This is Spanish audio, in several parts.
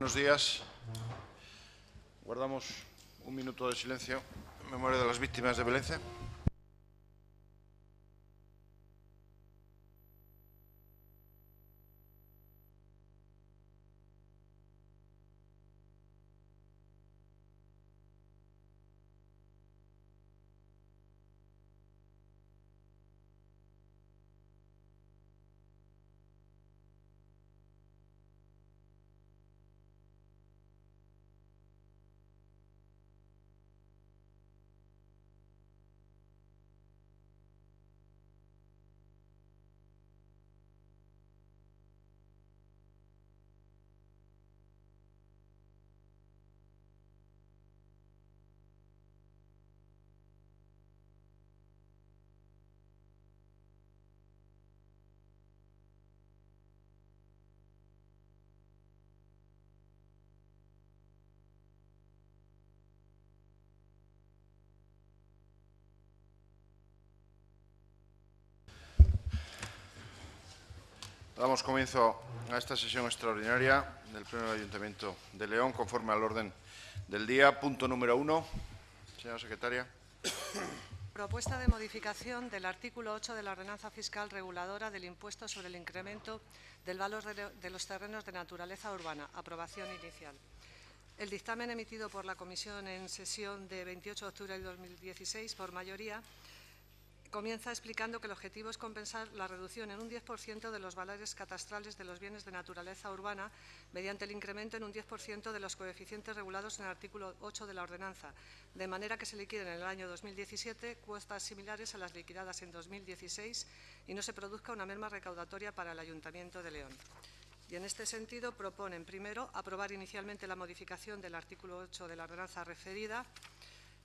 Buenos días. Guardamos un minuto de silencio en memoria de las víctimas de violencia. Damos comienzo a esta sesión extraordinaria del Pleno del Ayuntamiento de León, conforme al orden del día. Punto número 1. Señora secretaria. Propuesta de modificación del artículo 8 de la Ordenanza Fiscal Reguladora del Impuesto sobre el Incremento del Valor de los Terrenos de Naturaleza Urbana. Aprobación inicial. El dictamen emitido por la Comisión en sesión de 28 de octubre de 2016 por mayoría comienza explicando que el objetivo es compensar la reducción en un 10% de los valores catastrales de los bienes de naturaleza urbana mediante el incremento en un 10% de los coeficientes regulados en el artículo 8 de la ordenanza, de manera que se liquiden en el año 2017 cuotas similares a las liquidadas en 2016 y no se produzca una merma recaudatoria para el Ayuntamiento de León. Y en este sentido proponen, primero, aprobar inicialmente la modificación del artículo 8 de la ordenanza referida.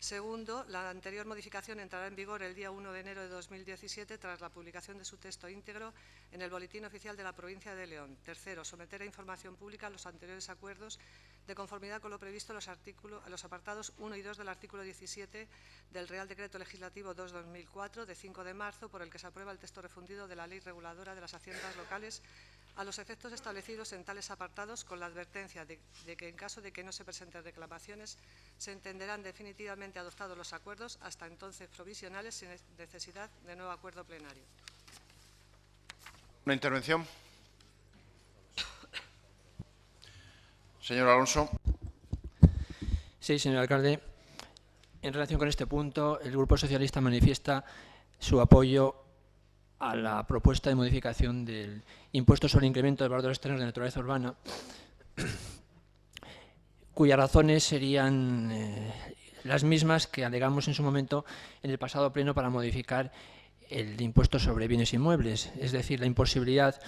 Segundo, la anterior modificación entrará en vigor el día 1 de enero de 2017 tras la publicación de su texto íntegro en el Boletín Oficial de la Provincia de León. Tercero, someter a información pública los anteriores acuerdos de conformidad con lo previsto en los apartados 1 y 2 del artículo 17 del Real Decreto Legislativo 2/2004 de 5 de marzo, por el que se aprueba el texto refundido de la Ley Reguladora de las Haciendas Locales a los efectos establecidos en tales apartados, con la advertencia de que en caso de que no se presenten reclamaciones se entenderán definitivamente adoptados los acuerdos, hasta entonces provisionales, sin necesidad de nuevo acuerdo plenario. ¿Una intervención? Señor Alonso. Sí, señor alcalde. En relación con este punto, el Grupo Socialista manifiesta su apoyo a la propuesta de modificación del impuesto sobre el incremento del valor de los terrenos de naturaleza urbana, cuyas razones serían las mismas que alegamos en su momento en el pasado pleno para modificar el impuesto sobre bienes inmuebles, es decir, la imposibilidad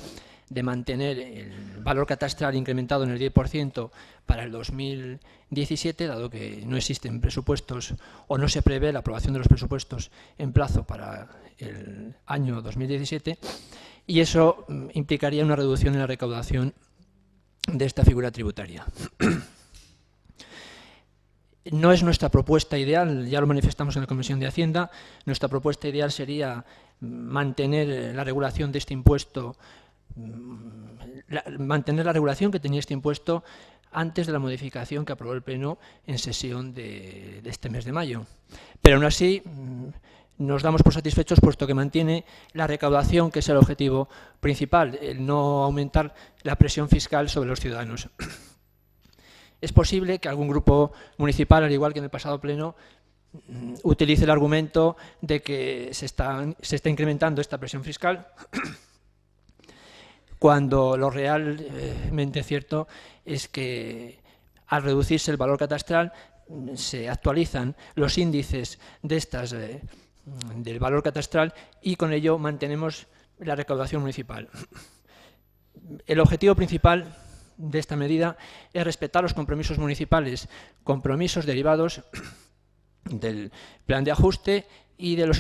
de mantener el valor catastral incrementado en el 10% para el 2017, dado que no existen presupuestos o no se prevé la aprobación de los presupuestos en plazo para el año 2017, y eso implicaría una reducción en la recaudación de esta figura tributaria. No es nuestra propuesta ideal, ya lo manifestamos en la Comisión de Hacienda. Nuestra propuesta ideal sería mantener la regulación de este impuesto, mantener la regulación que tenía este impuesto antes de la modificación que aprobó el Pleno en sesión de este mes de mayo. Pero aún así nos damos por satisfechos puesto que mantiene la recaudación, que es el objetivo principal, el no aumentar la presión fiscal sobre los ciudadanos. Es posible que algún grupo municipal, al igual que en el pasado pleno, utilice el argumento de que se está incrementando esta presión fiscal, cuando lo realmente cierto es que al reducirse el valor catastral se actualizan los índices de del valor catastral y con ello mantenemos la recaudación municipal. El objetivo principal de esta medida es respetar los compromisos municipales, compromisos derivados del plan de ajuste y de los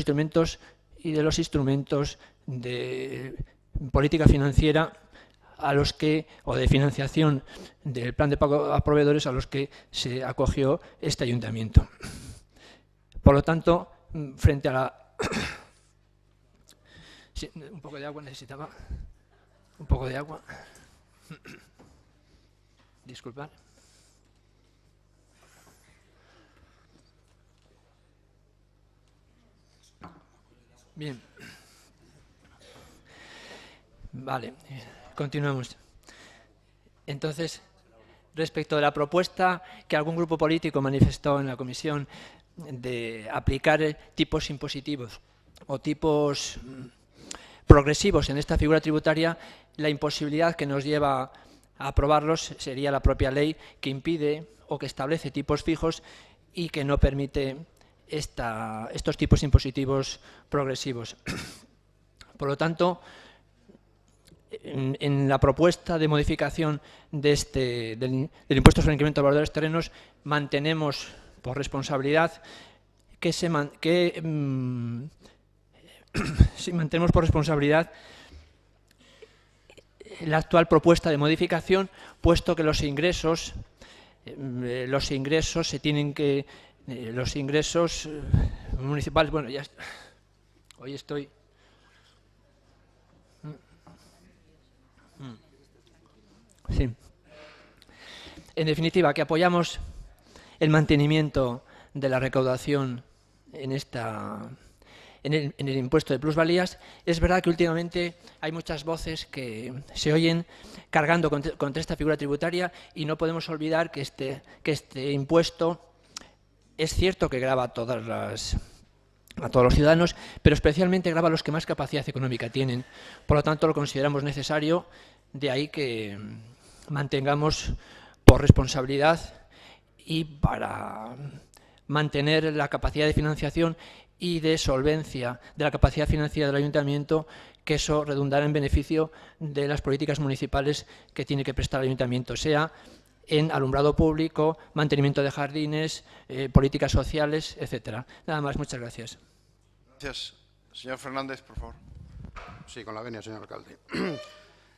instrumentos de política financiera o de financiación del plan de pago a proveedores a los que se acogió este ayuntamiento. Por lo tanto, frente a la... Sí, un poco de agua necesitaba. Un poco de agua. Disculpad. Bien. Vale, continuamos. Entonces, respecto de la propuesta que algún grupo político manifestó en la comisión de aplicar tipos impositivos o tipos progresivos en esta figura tributaria, la imposibilidad que nos lleva a aprobarlos sería la propia ley que impide o que establece tipos fijos y que no permite estos tipos impositivos progresivos. Por lo tanto, en la propuesta de modificación del impuesto sobre el incremento de valor de los terrenos, mantenemos por responsabilidad mantenemos por responsabilidad la actual propuesta de modificación, puesto que los ingresos se tienen que los ingresos municipales, bueno, ya hoy estoy. Sí. En definitiva, que apoyamos el mantenimiento de la recaudación en el impuesto de plusvalías. Es verdad que últimamente hay muchas voces que se oyen cargando contra esta figura tributaria y no podemos olvidar que este impuesto es cierto que grava a todos los ciudadanos, pero especialmente grava a los que más capacidad económica tienen. Por lo tanto, lo consideramos necesario, de ahí que mantengamos por responsabilidad y para mantener la capacidad de financiación y de solvencia de la capacidad financiera del ayuntamiento, que eso redundará en beneficio de las políticas municipales que tiene que prestar el ayuntamiento, sea en alumbrado público, mantenimiento de jardines, políticas sociales, etcétera. Nada más, muchas gracias. Gracias. Señor Fernández, por favor. Sí, con la venia, señor alcalde.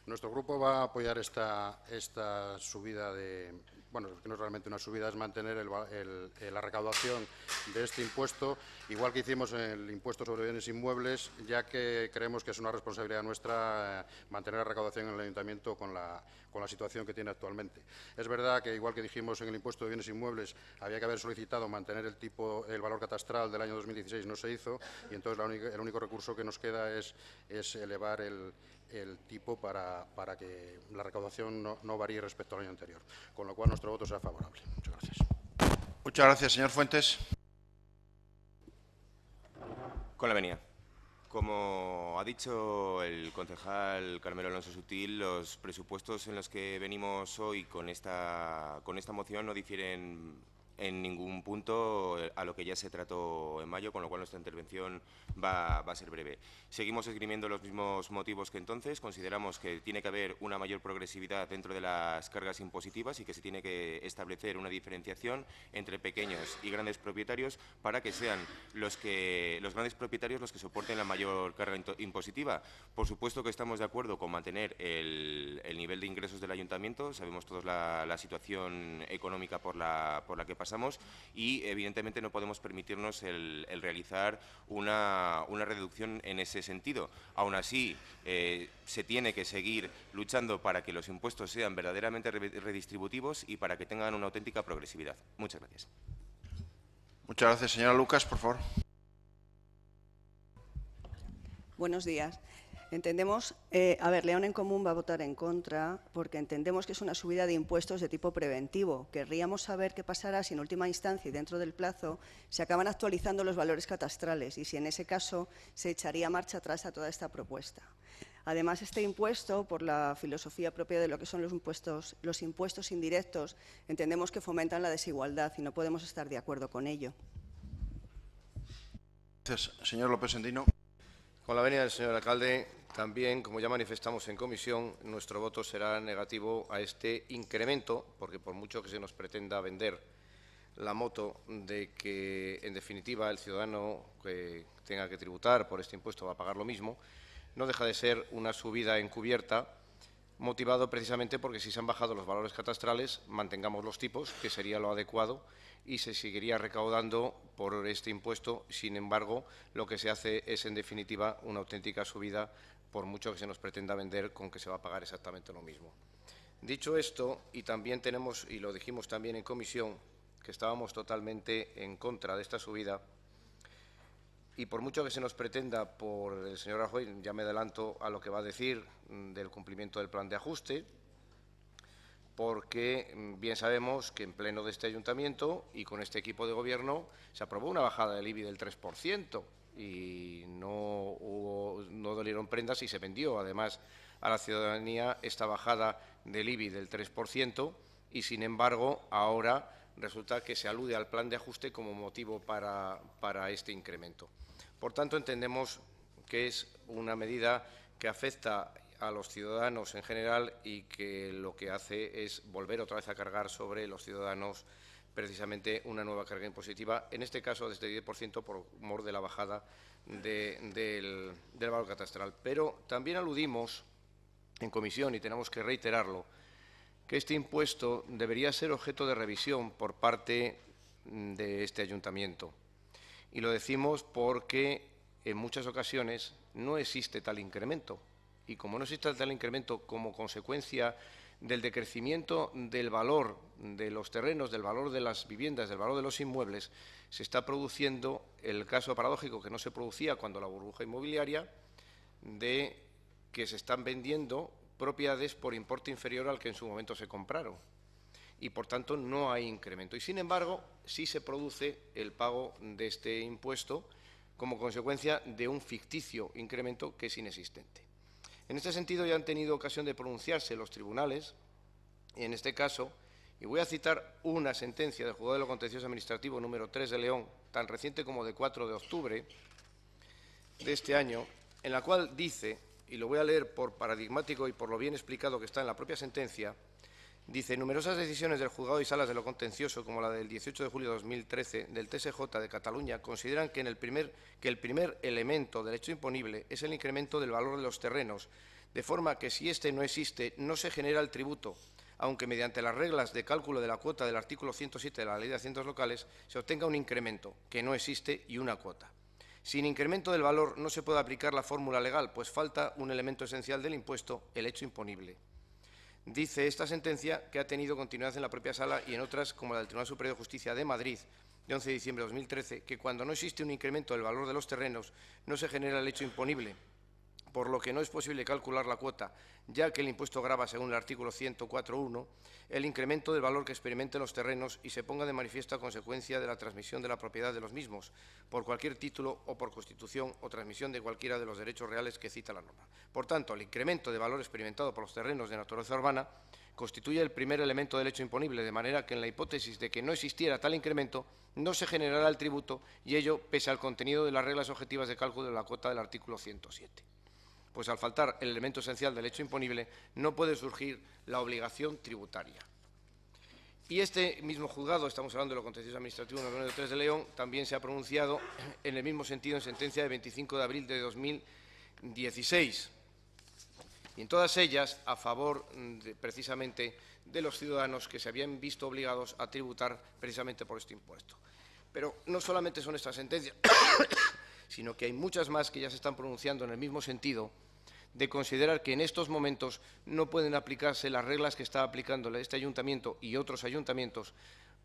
Nuestro grupo va a apoyar esta subida de... Bueno, que no es realmente una subida, es mantener la recaudación de este impuesto, igual que hicimos en el impuesto sobre bienes inmuebles, ya que creemos que es una responsabilidad nuestra mantener la recaudación en el ayuntamiento con la situación que tiene actualmente. Es verdad que, igual que dijimos en el impuesto de bienes inmuebles, había que haber solicitado mantener el valor catastral del año 2016, no se hizo, y entonces el único recurso que nos queda es elevar el tipo para que la recaudación no varíe respecto al año anterior, con lo cual nuestro voto será favorable. Muchas gracias. Muchas gracias, señor Fuentes. Con la venia. Como ha dicho el concejal Carmelo Alonso Sutil, los presupuestos en los que venimos hoy con esta moción no difieren en ningún punto a lo que ya se trató en mayo, con lo cual nuestra intervención va a ser breve. Seguimos esgrimiendo los mismos motivos que entonces. Consideramos que tiene que haber una mayor progresividad dentro de las cargas impositivas y que se tiene que establecer una diferenciación entre pequeños y grandes propietarios para que sean los grandes propietarios los que soporten la mayor carga impositiva. Por supuesto que estamos de acuerdo con mantener el nivel de ingresos del ayuntamiento. Sabemos todos la situación económica por la que pasamos y, evidentemente, no podemos permitirnos el realizar una reducción en ese sentido. Aún así, se tiene que seguir luchando para que los impuestos sean verdaderamente redistributivos y para que tengan una auténtica progresividad. Muchas gracias. Muchas gracias. Señora Lucas, por favor. Buenos días. Entendemos, León en Común va a votar en contra porque entendemos que es una subida de impuestos de tipo preventivo. Querríamos saber qué pasará si en última instancia y dentro del plazo se acaban actualizando los valores catastrales y si en ese caso se echaría marcha atrás a toda esta propuesta. Además, este impuesto, por la filosofía propia de lo que son los impuestos indirectos, entendemos que fomentan la desigualdad y no podemos estar de acuerdo con ello. Gracias. Señor López Endino. Con la venia del señor alcalde, también, como ya manifestamos en comisión, nuestro voto será negativo a este incremento, porque por mucho que se nos pretenda vender la moto de que, en definitiva, el ciudadano que tenga que tributar por este impuesto va a pagar lo mismo, no deja de ser una subida encubierta, motivado precisamente porque si se han bajado los valores catastrales, mantengamos los tipos, que sería lo adecuado, y se seguiría recaudando por este impuesto. Sin embargo, lo que se hace es, en definitiva, una auténtica subida, por mucho que se nos pretenda vender con que se va a pagar exactamente lo mismo. Dicho esto, y también tenemos, y lo dijimos también en comisión, que estábamos totalmente en contra de esta subida, y por mucho que se nos pretenda por el señor Rajoy, ya me adelanto a lo que va a decir del cumplimiento del plan de ajuste, porque bien sabemos que en pleno de este ayuntamiento y con este equipo de gobierno se aprobó una bajada del IBI del 3% y no dolieron prendas y se vendió además a la ciudadanía esta bajada del IBI del 3% y, sin embargo, ahora resulta que se alude al plan de ajuste como motivo para este incremento. Por tanto, entendemos que es una medida que afecta a los ciudadanos en general y que lo que hace es volver otra vez a cargar sobre los ciudadanos precisamente una nueva carga impositiva, en este caso desde el 10% por mor de la bajada del valor catastral. Pero también aludimos en comisión, y tenemos que reiterarlo, que este impuesto debería ser objeto de revisión por parte de este ayuntamiento. Y lo decimos porque en muchas ocasiones no existe tal incremento. Y como no existe tal incremento como consecuencia del decrecimiento del valor de los terrenos, del valor de las viviendas, del valor de los inmuebles, se está produciendo el caso paradójico que no se producía cuando la burbuja inmobiliaria, de que se están vendiendo propiedades por importe inferior al que en su momento se compraron. Y, por tanto, no hay incremento. Y, sin embargo, sí se produce el pago de este impuesto como consecuencia de un ficticio incremento que es inexistente. En este sentido, ya han tenido ocasión de pronunciarse los tribunales, en este caso, y voy a citar una sentencia del Juzgado de lo Contencioso Administrativo número 3 de León, tan reciente como de 4 de octubre de este año, en la cual dice, y lo voy a leer por paradigmático y por lo bien explicado que está en la propia sentencia, dice: numerosas decisiones del Juzgado y Salas de lo Contencioso, como la del 18 de julio de 2013 del TSJ de Cataluña, consideran que el primer elemento del hecho imponible es el incremento del valor de los terrenos, de forma que si éste no existe, no se genera el tributo, aunque mediante las reglas de cálculo de la cuota del artículo 107 de la Ley de Haciendas Locales se obtenga un incremento, que no existe, y una cuota. Sin incremento del valor no se puede aplicar la fórmula legal, pues falta un elemento esencial del impuesto, el hecho imponible. Dice esta sentencia que ha tenido continuidad en la propia Sala y en otras, como la del Tribunal Superior de Justicia de Madrid, de 11 de diciembre de 2013, que cuando no existe un incremento del valor de los terrenos no se genera el hecho imponible, por lo que no es posible calcular la cuota, ya que el impuesto grava, según el artículo 104.1, el incremento del valor que experimenten los terrenos y se ponga de manifiesto a consecuencia de la transmisión de la propiedad de los mismos, por cualquier título o por constitución o transmisión de cualquiera de los derechos reales que cita la norma. Por tanto, el incremento de valor experimentado por los terrenos de naturaleza urbana constituye el primer elemento del hecho imponible, de manera que en la hipótesis de que no existiera tal incremento, no se generará el tributo, y ello pese al contenido de las reglas objetivas de cálculo de la cuota del artículo 107. Pues al faltar el elemento esencial del hecho imponible, no puede surgir la obligación tributaria. Y este mismo juzgado, estamos hablando de lo contencioso administrativo número 3 de León, también se ha pronunciado en el mismo sentido en sentencia de 25 de abril de 2016. Y en todas ellas a favor precisamente de los ciudadanos que se habían visto obligados a tributar precisamente por este impuesto. Pero no solamente son estas sentencias, sino que hay muchas más que ya se están pronunciando en el mismo sentido, de considerar que en estos momentos no pueden aplicarse las reglas que está aplicando este ayuntamiento y otros ayuntamientos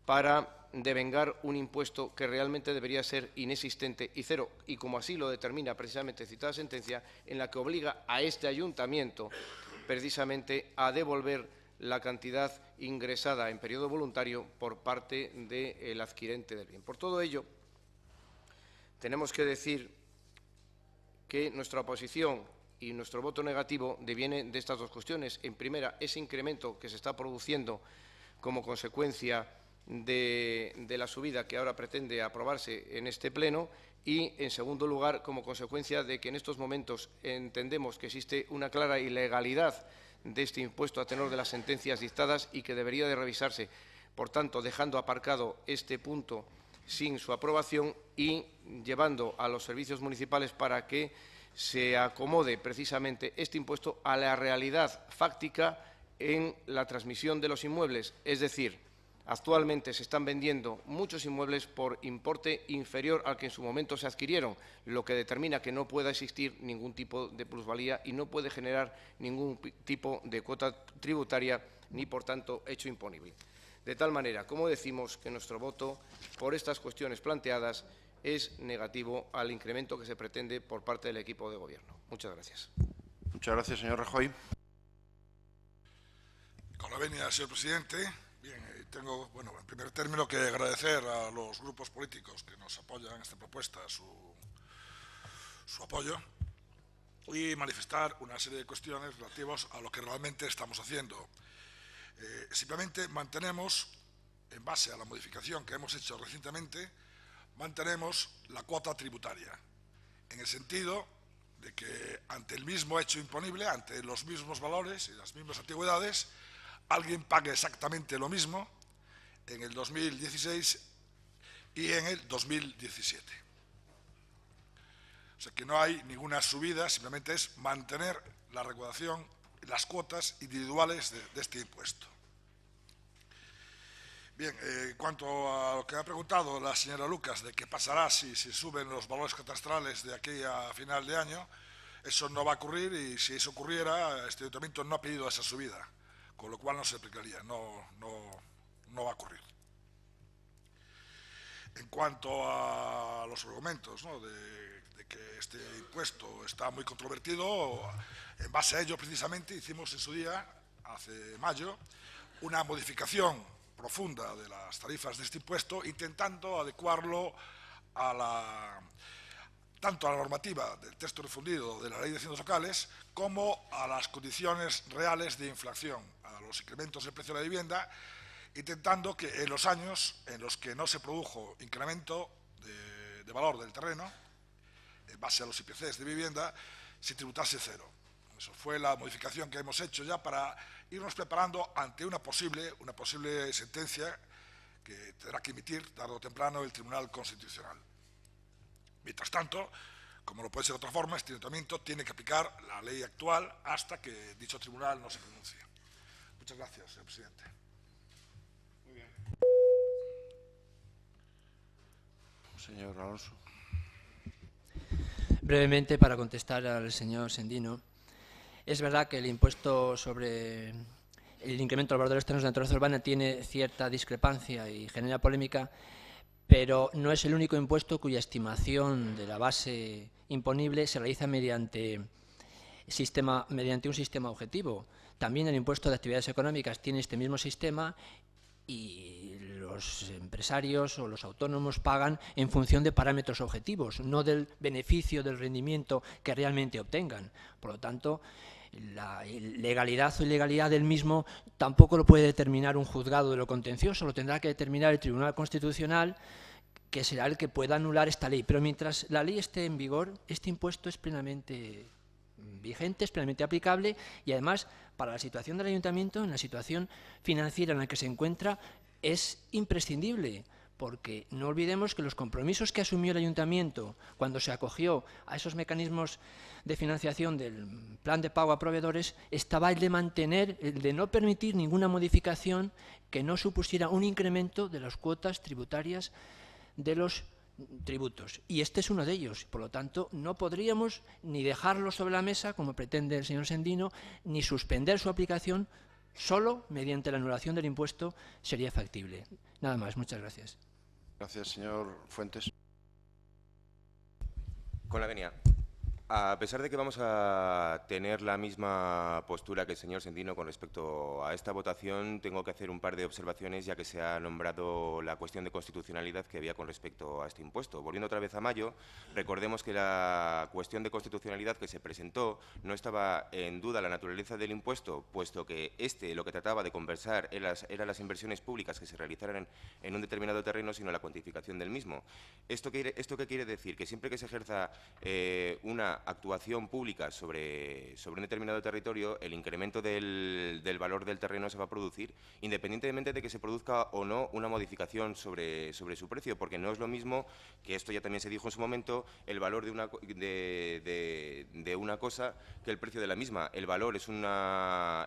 para devengar un impuesto que realmente debería ser inexistente y cero, y como así lo determina precisamente citada sentencia, en la que obliga a este ayuntamiento precisamente a devolver la cantidad ingresada en periodo voluntario por parte del adquirente del bien. Por todo ello, tenemos que decir que nuestra oposición y nuestro voto negativo devienen de estas dos cuestiones. En primera, ese incremento que se está produciendo como consecuencia de la subida que ahora pretende aprobarse en este pleno, y, en segundo lugar, como consecuencia de que en estos momentos entendemos que existe una clara ilegalidad de este impuesto a tenor de las sentencias dictadas y que debería de revisarse. Por tanto, dejando aparcado este punto sin su aprobación y llevando a los servicios municipales para que se acomode precisamente este impuesto a la realidad fáctica en la transmisión de los inmuebles, es decir, Actualmente se están vendiendo muchos inmuebles por importe inferior al que en su momento se adquirieron, lo que determina que no pueda existir ningún tipo de plusvalía y no puede generar ningún tipo de cuota tributaria ni, por tanto, hecho imponible. De tal manera, como decimos, que nuestro voto por estas cuestiones planteadas es negativo al incremento que se pretende por parte del equipo de Gobierno. Muchas gracias. Muchas gracias, señor Rajoy. Con la venia, señor presidente. Bien, tengo, bueno, en primer término que agradecer a los grupos políticos que nos apoyan en esta propuesta su apoyo y manifestar una serie de cuestiones relativas a lo que realmente estamos haciendo. Simplemente mantenemos, en base a la modificación que hemos hecho recientemente, mantenemos la cuota tributaria, en el sentido de que ante el mismo hecho imponible, ante los mismos valores y las mismas antigüedades, alguien pague exactamente lo mismo en el 2016 y en el 2017. O sea que no hay ninguna subida, simplemente es mantener la recaudación, las cuotas individuales de este impuesto. Bien, en cuanto a lo que ha preguntado la señora Lucas de qué pasará si suben los valores catastrales de aquí a final de año, eso no va a ocurrir y si eso ocurriera, este ayuntamiento no ha pedido esa subida, con lo cual no se aplicaría, no va a ocurrir. En cuanto a los argumentos, ¿no?, de que este impuesto está muy controvertido, en base a ello precisamente hicimos en su día, hace mayo, una modificación profunda de las tarifas de este impuesto, intentando adecuarlo tanto a la normativa del texto refundido de la Ley de Haciendas Locales como a las condiciones reales de inflación, a los incrementos del precio de la vivienda, intentando que en los años en los que no se produjo incremento de valor del terreno, en base a los IPCs de vivienda, se tributase cero. Eso fue la modificación que hemos hecho ya para irnos preparando ante una posible sentencia que tendrá que emitir tarde o temprano el Tribunal Constitucional. Mientras tanto, como no puede ser de otra forma, este ayuntamiento tiene que aplicar la ley actual hasta que dicho tribunal no se pronuncie. Muchas gracias, señor presidente. Muy bien. Señor Alonso. Brevemente, para contestar al señor Sendino, es verdad que el impuesto sobre el incremento del valor de los terrenos de naturaleza urbana tiene cierta discrepancia y genera polémica, pero no es el único impuesto cuya estimación de la base imponible se realiza mediante un sistema objetivo. También el impuesto de actividades económicas tiene este mismo sistema y los empresarios o los autónomos pagan en función de parámetros objetivos, no del beneficio, del rendimiento que realmente obtengan. Por lo tanto, la legalidad o ilegalidad del mismo tampoco lo puede determinar un juzgado de lo contencioso, lo tendrá que determinar el Tribunal Constitucional, que será el que pueda anular esta ley. Pero mientras la ley esté en vigor, este impuesto es plenamente vigente, es plenamente aplicable y además para la situación del ayuntamiento, en la situación financiera en la que se encuentra, es imprescindible, porque no olvidemos que los compromisos que asumió el ayuntamiento cuando se acogió a esos mecanismos de financiación del plan de pago a proveedores estaba el de mantener, el de no permitir ninguna modificación que no supusiera un incremento de las cuotas tributarias de los tributos. Y este es uno de ellos. Por lo tanto, no podríamos ni dejarlo sobre la mesa, como pretende el señor Sendino, ni suspender su aplicación. Solo mediante la anulación del impuesto sería factible. Nada más. Muchas gracias. Gracias, señor Fuentes. Con la venia. A pesar de que vamos a tener la misma postura que el señor Sendino con respecto a esta votación, tengo que hacer un par de observaciones, ya que se ha nombrado la cuestión de constitucionalidad que había con respecto a este impuesto. Volviendo otra vez a mayo, recordemos que la cuestión de constitucionalidad que se presentó no estaba en duda la naturaleza del impuesto, puesto que lo que trataba de compensar eran las inversiones públicas que se realizaran en un determinado terreno, sino la cuantificación del mismo. ¿Esto qué quiere decir? Que siempre que se ejerza una actuación pública sobre un determinado territorio, el incremento del valor del terreno se va a producir, independientemente de que se produzca o no una modificación sobre su precio, porque no es lo mismo, que esto ya también se dijo en su momento, el valor de una cosa que el precio de la misma. El valor es una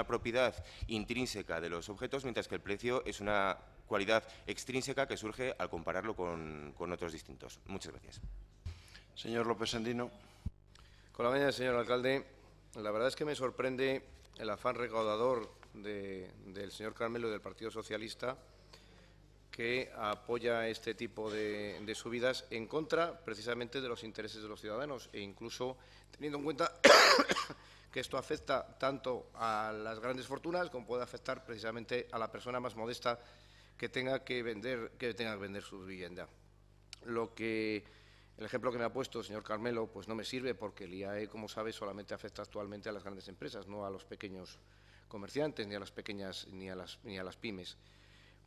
propiedad intrínseca de los objetos, mientras que el precio es una cualidad extrínseca que surge al compararlo con otros distintos. Muchas gracias. Señor López Endino. Con la venia, señor alcalde, la verdad es que me sorprende el afán recaudador del señor Carmelo y del Partido Socialista, que apoya este tipo de subidas en contra precisamente de los intereses de los ciudadanos, e incluso teniendo en cuenta que esto afecta tanto a las grandes fortunas como puede afectar precisamente a la persona más modesta que tenga que vender su vivienda. El ejemplo que me ha puesto el señor Carmelo pues no me sirve, porque el IAE, como sabe, solamente afecta actualmente a las grandes empresas, no a los pequeños comerciantes, ni a las pequeñas ni a las pymes.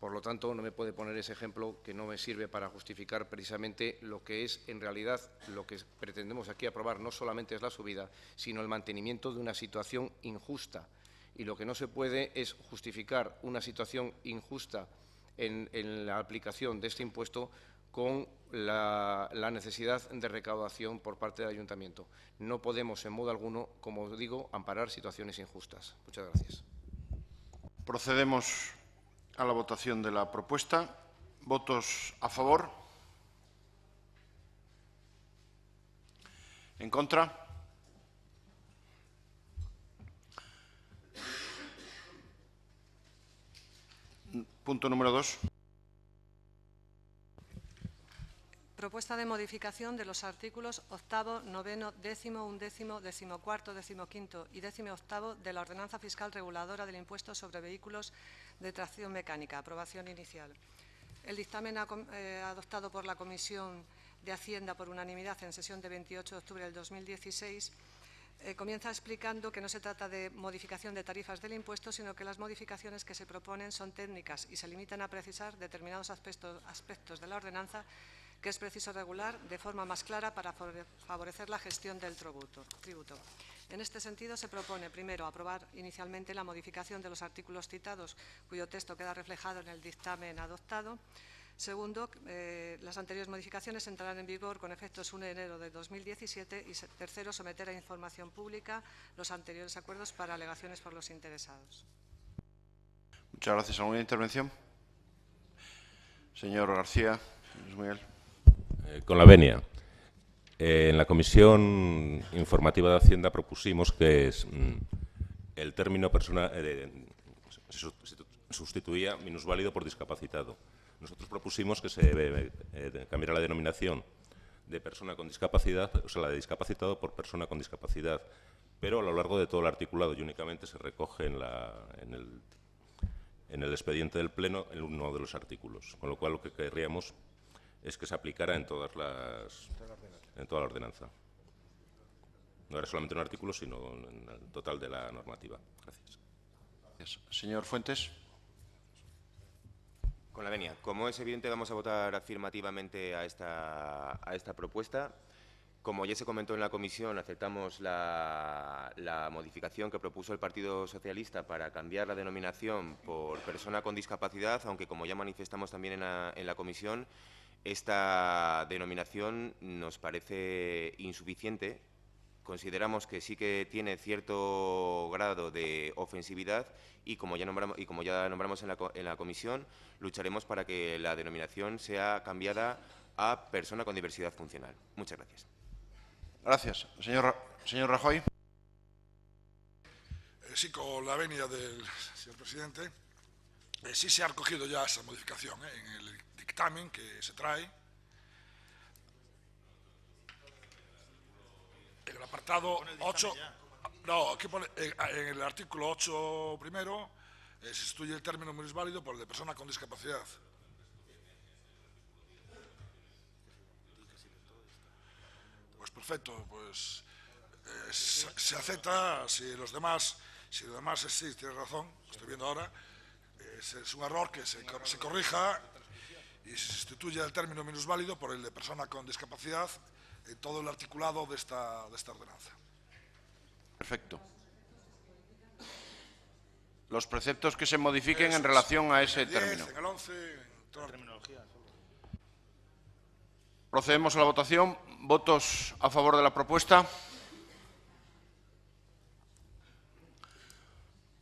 Por lo tanto, no me puede poner ese ejemplo, que no me sirve para justificar precisamente lo que es, en realidad, lo que pretendemos aquí aprobar. No solamente es la subida, sino el mantenimiento de una situación injusta. Y lo que no se puede es justificar una situación injusta en la aplicación de este impuesto con la necesidad de recaudación por parte del Ayuntamiento. No podemos, en modo alguno, como digo, amparar situaciones injustas. Muchas gracias. Procedemos a la votación de la propuesta. ¿Votos a favor? ¿En contra? Punto número 2. Propuesta de modificación de los artículos 8º, 9º, 10º, 11º, 14º, 15º y 18º de la Ordenanza Fiscal Reguladora del Impuesto sobre Vehículos de Tracción Mecánica. Aprobación inicial. El dictamen adoptado por la Comisión de Hacienda por unanimidad en sesión de 28 de octubre del 2016 comienza explicando que no se trata de modificación de tarifas del impuesto, sino que las modificaciones que se proponen son técnicas y se limitan a precisar determinados aspectos de la ordenanza que es preciso regular de forma más clara para favorecer la gestión del tributo. En este sentido, se propone, primero, aprobar inicialmente la modificación de los artículos citados, cuyo texto queda reflejado en el dictamen adoptado. Segundo, las anteriores modificaciones entrarán en vigor con efectos 1 de enero de 2017. Y tercero, someter a información pública los anteriores acuerdos para alegaciones por los interesados. Muchas gracias. ¿Alguna intervención? Señor García. Luis Miguel. Con la venia. En la Comisión Informativa de Hacienda propusimos que el término persona se sustituía minusválido por discapacitado. Nosotros propusimos que se cambiara la denominación de persona con discapacidad, o sea, la de discapacitado por persona con discapacidad, pero a lo largo de todo el articulado, y únicamente se recoge en el expediente del Pleno en uno de los artículos, con lo cual lo que querríamos es que se aplicara en toda la ordenanza. No era solamente un artículo, sino en el total de la normativa. Gracias. Señor Fuentes. Con la venia. Como es evidente, vamos a votar afirmativamente a esta propuesta. Como ya se comentó en la comisión, aceptamos la modificación que propuso el Partido Socialista para cambiar la denominación por persona con discapacidad, aunque, como ya manifestamos también en la comisión, esta denominación nos parece insuficiente. Consideramos que sí que tiene cierto grado de ofensividad y, como ya nombramos en la comisión, lucharemos para que la denominación sea cambiada a persona con diversidad funcional. Muchas gracias. Gracias. Señor Rajoy. Sí, con la venia del señor presidente, sí se ha recogido ya esa modificación en el dictamen que se trae. En el apartado 8, no, aquí pone, en el artículo 8 primero, se sustituye el término minusválido por el de persona con discapacidad. Pues perfecto, pues se acepta. Si los demás sí, tiene razón, estoy viendo ahora, es un error que se corrija y se sustituye el término minusválido por el de persona con discapacidad, todo el articulado de esta ordenanza. Perfecto. Los preceptos que se modifiquen en relación a ese término. En el 11, toda la terminología. Procedemos a la votación. ¿Votos a favor de la propuesta?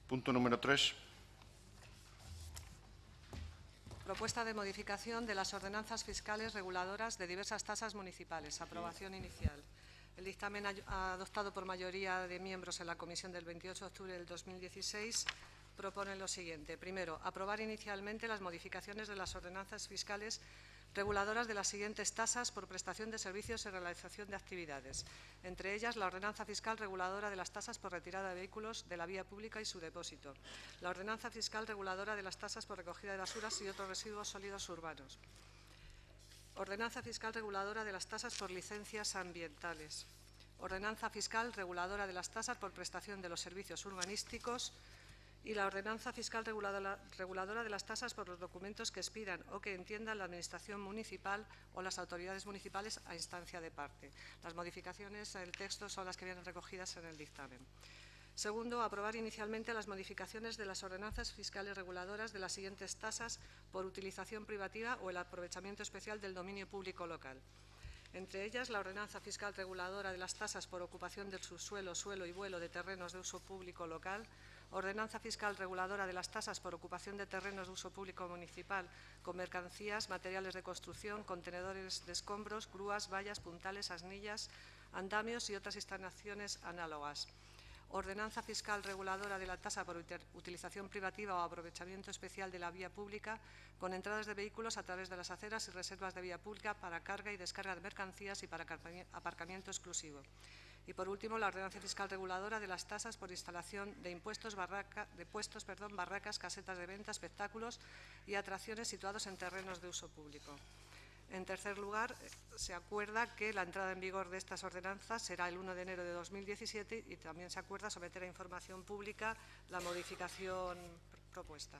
Punto número 3. Propuesta de modificación de las ordenanzas fiscales reguladoras de diversas tasas municipales. Aprobación inicial. El dictamen adoptado por mayoría de miembros en la comisión del 28 de octubre del 2016 propone lo siguiente. Primero, aprobar inicialmente las modificaciones de las ordenanzas fiscales reguladoras de las siguientes tasas por prestación de servicios y realización de actividades, entre ellas la ordenanza fiscal reguladora de las tasas por retirada de vehículos de la vía pública y su depósito, la ordenanza fiscal reguladora de las tasas por recogida de basuras y otros residuos sólidos urbanos, ordenanza fiscal reguladora de las tasas por licencias ambientales, ordenanza fiscal reguladora de las tasas por prestación de los servicios urbanísticos, y la ordenanza fiscal reguladora de las tasas por los documentos que expidan o que entiendan la Administración municipal o las autoridades municipales a instancia de parte. Las modificaciones del texto son las que vienen recogidas en el dictamen. Segundo, aprobar inicialmente las modificaciones de las ordenanzas fiscales reguladoras de las siguientes tasas por utilización privativa o el aprovechamiento especial del dominio público local. Entre ellas, la ordenanza fiscal reguladora de las tasas por ocupación del subsuelo, suelo y vuelo de terrenos de uso público local, ordenanza fiscal reguladora de las tasas por ocupación de terrenos de uso público municipal con mercancías, materiales de construcción, contenedores de escombros, grúas, vallas, puntales, asnillas, andamios y otras instalaciones análogas. Ordenanza fiscal reguladora de la tasa por utilización privativa o aprovechamiento especial de la vía pública con entradas de vehículos a través de las aceras y reservas de vía pública para carga y descarga de mercancías y para aparcamiento exclusivo. Y, por último, la ordenanza fiscal reguladora de las tasas por instalación de puestos, barracas, casetas de venta, espectáculos y atracciones situados en terrenos de uso público. En tercer lugar, se acuerda que la entrada en vigor de estas ordenanzas será el 1 de enero de 2017 y también se acuerda someter a información pública la modificación propuesta.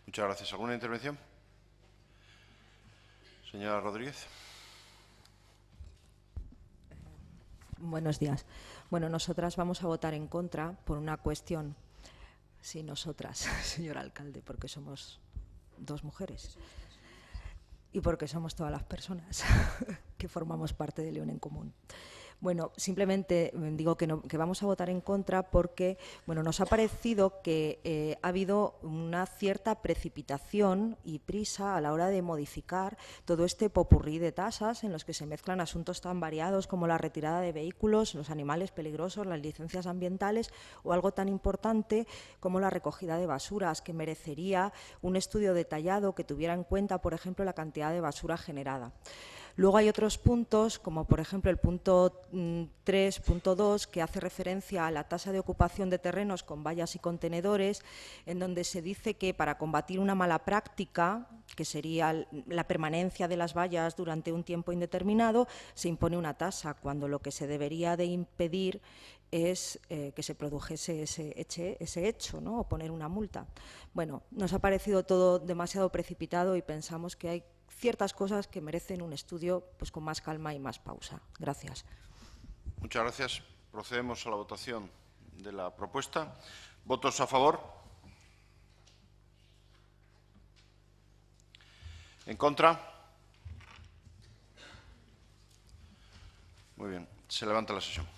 Muchas gracias. ¿Alguna intervención? Señora Rodríguez. Buenos días. Bueno, nosotras vamos a votar en contra por una cuestión. Sí, nosotras, señor alcalde, porque somos dos mujeres y porque somos todas las personas que formamos parte de León en Común. Bueno, simplemente digo que vamos a votar en contra porque nos ha parecido que ha habido una cierta precipitación y prisa a la hora de modificar todo este popurrí de tasas en los que se mezclan asuntos tan variados como la retirada de vehículos, los animales peligrosos, las licencias ambientales o algo tan importante como la recogida de basuras, que merecería un estudio detallado que tuviera en cuenta, por ejemplo, la cantidad de basura generada. Luego hay otros puntos, como por ejemplo el punto 3.2, que hace referencia a la tasa de ocupación de terrenos con vallas y contenedores, en donde se dice que para combatir una mala práctica, que sería la permanencia de las vallas durante un tiempo indeterminado, se impone una tasa, cuando lo que se debería de impedir es que se produjese ese hecho, ¿no? O poner una multa. Bueno, nos ha parecido todo demasiado precipitado y pensamos que hay ciertas cosas que merecen un estudio con más calma y más pausa. Gracias. Muchas gracias. Procedemos a la votación de la propuesta. ¿Votos a favor? ¿En contra? Muy bien. Se levanta la sesión.